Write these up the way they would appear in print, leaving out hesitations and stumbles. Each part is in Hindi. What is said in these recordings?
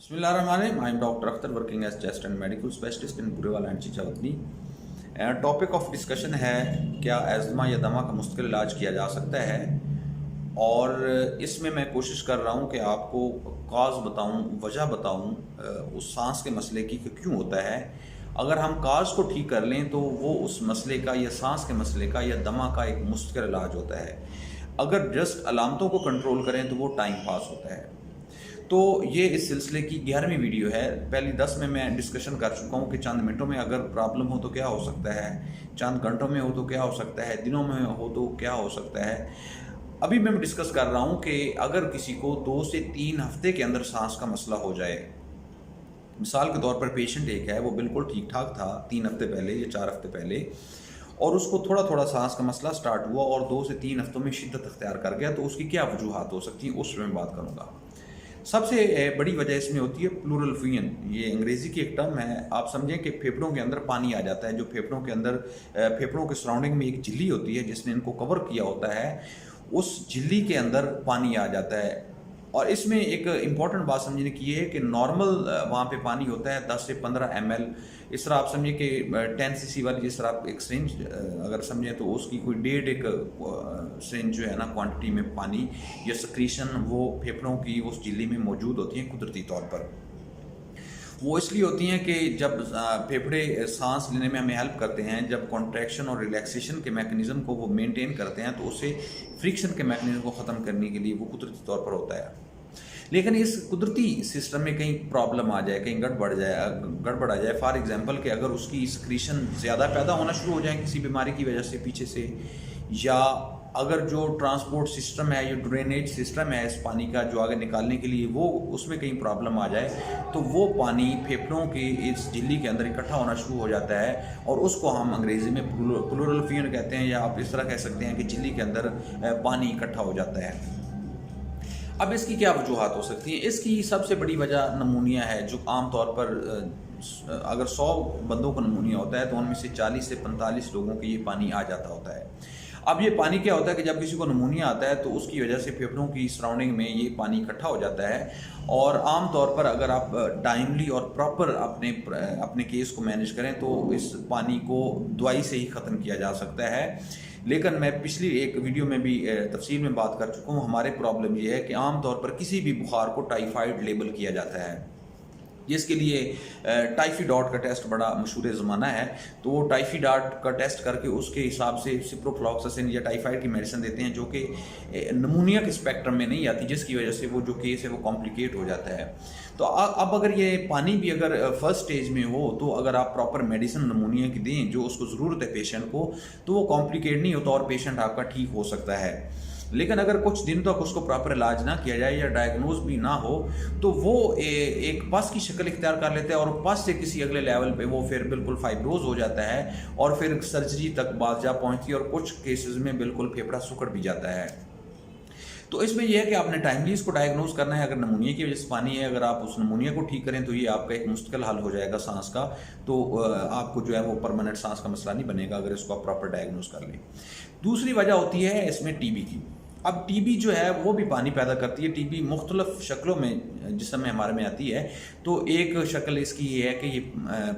Bismillahirrahmanirrahim. I am Dr. Akhtar working as chest and medical specialist in Burewala and Chichawatni. Topic of discussion है क्या एज़मा या दमा का मुस्तकिल इलाज किया जा सकता है, और इसमें मैं कोशिश कर रहा हूँ कि आपको काज बताऊँ, वजह बताऊँ उस सांस के मसले की कि क्यों होता है। अगर हम काज को ठीक कर लें तो वो उस मसले का या सांस के मसले का या दमा का एक मुस्तकिल इलाज होता है। अगर जस्ट अलामतों को कंट्रोल करें तो वो टाइम पास होता है। तो ये इस सिलसिले की 11वीं वीडियो है। पहली 10 में मैं डिस्कशन कर चुका हूँ कि चंद मिनटों में अगर प्रॉब्लम हो तो क्या हो सकता है, चंद घंटों में हो तो क्या हो सकता है, दिनों में हो तो क्या हो सकता है। अभी मैं डिस्कस कर रहा हूँ कि अगर किसी को 2 से 3 हफ्ते के अंदर सांस का मसला हो जाए। मिसाल के तौर पर पेशेंट एक है, वो बिल्कुल ठीक ठाक था 3 हफ्ते पहले या 4 हफ्ते पहले, और उसको थोड़ा थोड़ा सांस का मसला स्टार्ट हुआ और 2 से 3 हफ्तों में शिद्दत अख्तियार कर गया। तो उसकी क्या वजूहात हो सकती हैं उस पर मैं बात करूँगा। सबसे बड़ी वजह इसमें होती है प्लूरल फ्यूजन। ये अंग्रेज़ी की एक टर्म है। आप समझें कि फेफड़ों के अंदर पानी आ जाता है, जो फेफड़ों के अंदर फेफड़ों के सराउंडिंग में एक झिल्ली होती है जिसने इनको कवर किया होता है, उस झिल्ली के अंदर पानी आ जाता है। और इसमें एक इम्पॉर्टेंट बात समझने की है कि नॉर्मल वहाँ पे पानी होता है 10 से 15 ml। इस तरह आप समझिए कि 10 cc वाली जिस तरह आप एक सिरिंज अगर समझें तो उसकी कोई 1.5 एक सिरिंज जो है ना क्वांटिटी में पानी या सक्रीशन वो फेफड़ों की उस झिल्ली में मौजूद होती हैं कुदरती तौर पर। वो इसलिए होती हैं कि जब फेफड़े सांस लेने में हमें हेल्प करते हैं, जब कॉन्ट्रैक्शन और रिलैक्सेशन के मैकेनिज़्म को वो मेंटेन करते हैं, तो उसे फ्रिक्शन के मैकेनिज़्म को ख़त्म करने के लिए वो कुदरती तौर पर होता है। लेकिन इस कुदरती सिस्टम में कहीं प्रॉब्लम आ जाए, कहीं गड़बड़ आ जाए, फॉर एग्जांपल कि अगर उसकी सक्रीशन ज़्यादा पैदा होना शुरू हो जाए किसी बीमारी की वजह से पीछे से, या अगर जो ट्रांसपोर्ट सिस्टम है या ड्रेनेज सिस्टम है इस पानी का जो आगे निकालने के लिए, वो उसमें कहीं प्रॉब्लम आ जाए, तो वो पानी फेफड़ों की इस झिल्ली के अंदर इकट्ठा होना शुरू हो जाता है, और उसको हम अंग्रेज़ी में प्लूरल फ्यूजन कहते हैं, या आप इस तरह कह सकते हैं कि झिल्ली के अंदर पानी इकट्ठा हो जाता है। अब इसकी क्या वजूहात हो सकती हैं? इसकी सबसे बड़ी वजह नमूनिया है, जो आम तौर पर अगर 100 बंदों को नमूनिया होता है तो उनमें से 40 से 45 लोगों के ये पानी आ जाता होता है। अब ये पानी क्या होता है कि जब किसी को नमूनिया आता है तो उसकी वजह से फेफड़ों की सराउंडिंग में ये पानी इकट्ठा हो जाता है, और आम तौर पर अगर आप टाइमली और प्रॉपर अपने केस को मैनेज करें तो इस पानी को दवाई से ही ख़त्म किया जा सकता है। लेकिन मैं पिछली एक वीडियो में भी तफसील में बात कर चुका हूँ। हमारे प्रॉब्लम ये है कि आम तौर पर किसी भी बुखार को टाइफाइड लेबल किया जाता है, जिसके लिए टाइफीडॉट का टेस्ट बड़ा मशहूर ज़माना है। तो वो टाइफीडॉट का टेस्ट करके उसके हिसाब से सिप्रोफ्लॉक्सासिन या टाइफाइड की मेडिसिन देते हैं, जो कि नमूनिया के स्पेक्ट्रम में नहीं आती, जिसकी वजह से वो जो केस है वो कॉम्प्लिकेट हो जाता है। तो अब अगर ये पानी भी अगर फर्स्ट स्टेज में हो तो अगर आप प्रॉपर मेडिसिन नमूनिया की दें जो उसको ज़रूरत है पेशेंट को, तो वो कॉम्प्लिकेट नहीं होता और पेशेंट आपका ठीक हो सकता है। लेकिन अगर कुछ दिन तक उसको प्रॉपर इलाज ना किया जाए या डायग्नोज भी ना हो, तो वो एक पस की शक्ल इख्तियार कर लेता है, और पस से किसी अगले लेवल पे वो फिर बिल्कुल फाइब्रोज हो जाता है, और फिर सर्जरी तक बात जा पहुंचती है, और कुछ केसेस में बिल्कुल फेफड़ा सुकड़ भी जाता है। तो इसमें यह है कि आपने टाइमली इसको डायग्नोज करना है। अगर नमूनिया की वजह से पानी है, अगर आप उस नमूनिया को ठीक करें तो ये आपका एक मुश्किल हल हो जाएगा सांस का। तो आपको जो है वो परमानेंट सांस का मसला नहीं बनेगा अगर इसको आप प्रॉपर डायग्नोज कर लें। दूसरी वजह होती है इसमें टीबी की। अब टीबी जो है वो भी पानी पैदा करती है। टीबी मुख्तलिफ शक्लों में जिस्म में हमारे में आती है। तो एक शक्ल इसकी ये है कि ये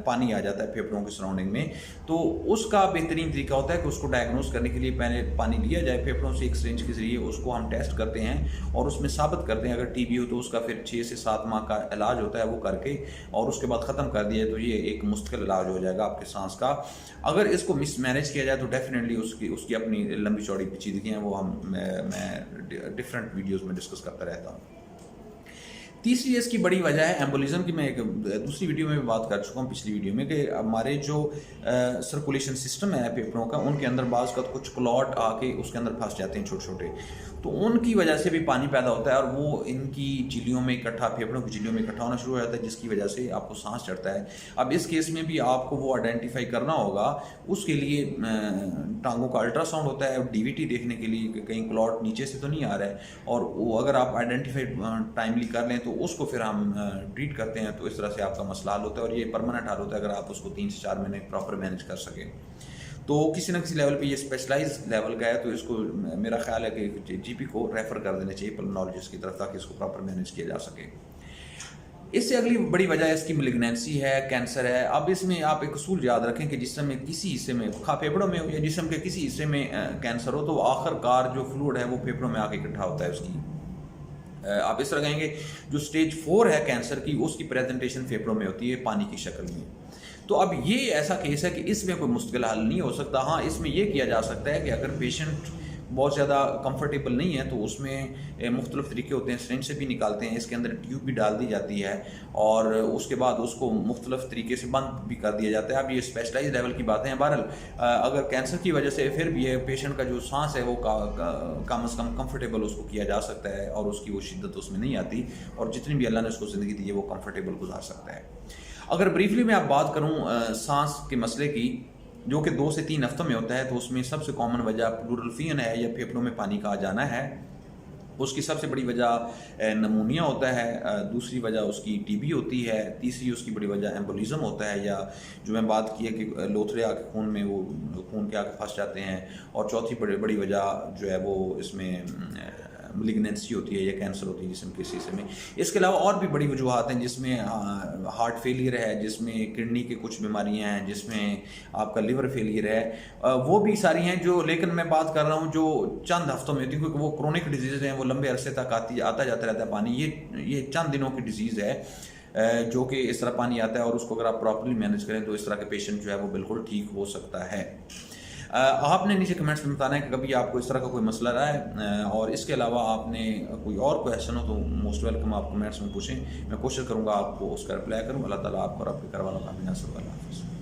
पानी आ जाता है फेफड़ों के सराउंडिंग में। तो उसका बेहतरीन तरीका होता है कि उसको डायग्नोज करने के लिए पहले पानी लिया जाए फेफड़ों से एक सिरिंज के जरिए, उसको हम टेस्ट करते हैं और उसमें साबित करते हैं अगर टीबी हो तो उसका फिर 6 से 7 माह का इलाज होता है वो करके, और उसके बाद ख़त्म कर दिया तो ये एक मुश्किल इलाज हो जाएगा आपके सांस का। अगर इसको मिसमैनेज किया जाए तो डेफिनेटली उसकी अपनी लंबी चौड़ी पेचीदगियाँ वो मैं डिफरेंट वीडियोस में डिस्कस करता रहता हूँ। तीसरी इसकी बड़ी वजह है एम्बोलिज्म की। मैं एक दूसरी वीडियो में भी बात कर चुका हूँ पिछली वीडियो में, कि हमारे जो सर्कुलेशन सिस्टम है फेफड़ों का, उनके अंदर बाज़ का कुछ क्लॉट आके उसके अंदर फंस जाते हैं छोटे छोटे, तो उनकी वजह से भी पानी पैदा होता है, और वो इनकी झिल्लियों में इकट्ठा, फेफड़ों की झिल्लियों में इकट्ठा होना शुरू हो जाता है, जिसकी वजह से आपको सांस चढ़ता है। अब इस केस में भी आपको वो आइडेंटिफाई करना होगा। उसके लिए टांगों का अल्ट्रासाउंड होता है डीवीटी देखने के लिए कि कहीं क्लॉट नीचे से तो नहीं आ रहा है, और वो अगर आप आइडेंटिफाई टाइमली कर लें तो उसको फिर हम ट्रीट करते हैं। तो इस तरह से आपका मसला हल होता है, और ये परमानेंट हल होता है अगर आप उसको 3 से 4 महीने प्रॉपर मैनेज कर सकें। तो किसी न किसी लेवल पे ये स्पेशलाइज लेवल का है, तो इसको मेरा ख्याल है कि जीपी को रेफ़र कर देना चाहिए पल्मोनोलॉजिस्ट की तरफ, ताकि इसको प्रॉपर मैनेज किया जा सके। इससे अगली बड़ी वजह इसकी मेलिग्नेंसी है, कैंसर है। अब इसमें आप एक असूल याद रखें कि जिस्म में किसी हिस्से में, खा फेफड़ों में हो या जिस्म के किसी हिस्से में कैंसर हो, तो आखिरकार जो फ्लूइड है वो फेफड़ों में आके इकट्ठा होता है उसकी। आप इस तरह कहेंगे जो स्टेज 4 है कैंसर की, उसकी प्रेजेंटेशन फेफड़ों में होती है पानी की शक्ल में। तो अब ये ऐसा केस है कि इसमें कोई मुश्किल हल नहीं हो सकता। हाँ, इसमें यह किया जा सकता है कि अगर पेशेंट बहुत ज़्यादा कंफर्टेबल नहीं है तो उसमें मुख्तलिफ तरीके होते हैं, सिरिंज से भी निकालते हैं, इसके अंदर ट्यूब भी डाल दी जाती है और उसके बाद उसको मुख्तलिफ तरीके से बंद भी कर दिया जाता है। अब ये स्पेशलाइज लेवल की बातें हैं। बहरहाल अगर कैंसर की वजह से फिर भी पेशेंट का जो सांस है वो कम अज़ कम कंफर्टेबल उसको किया जा सकता है और उसकी वो शिद्दत उसमें नहीं आती और जितनी भी अल्लाह ने उसको ज़िंदगी दी है वो कंफर्टेबल गुजार सकता है। अगर ब्रीफली मैं आप बात करूँ सांस के मसले की, जो कि 2 से 3 हफ्तों में होता है, तो उसमें सबसे कॉमन वजह प्लूरल फियन है या फेफड़ों में पानी का आ जाना है। उसकी सबसे बड़ी वजह नमूनिया होता है, दूसरी वजह उसकी टीबी होती है, तीसरी उसकी बड़ी वजह एम्बोलिज्म होता है या जो मैं बात की है कि लोथड़े आके खून में वो खून के आके फंस जाते हैं, और चौथी बड़ी वजह जो है वो इसमें मेलिग्नेंसी होती है या कैंसर होती है जिस्म के हिस्से में। इसके अलावा और भी बड़ी वजूहत हैं जिसमें हार्ट फेलियर है, जिसमें किडनी की कुछ बीमारियां हैं, जिसमें आपका लिवर फेलियर है, वो भी सारी हैं जो, लेकिन मैं बात कर रहा हूँ जो चंद हफ्तों में होती है क्योंकि वो क्रोनिक डिजीज़ हैं, वो लंबे अरसे तक आता जाता रहता है पानी। ये चंद दिनों की डिजीज़ है जो कि इस तरह पानी आता है और उसको अगर आप प्रॉपर्ली मैनेज करें तो इस तरह के पेशेंट जो है वो बिल्कुल ठीक हो सकता है। आपने नीचे कमेंट्स में बताना है कि कभी आपको इस तरह का कोई मसला रहा है और इसके अलावा आपने कोई और क्वेश्चन हो तो मोस्ट वेलकम आप कमेंट्स में पूछें, मैं कोशिश करूँगा आपको उसका रिप्लाई करूँ। अल्लाह ताला आपको और आपके घर वालों का भी नासिर। अल्लाह हाफ़िज़।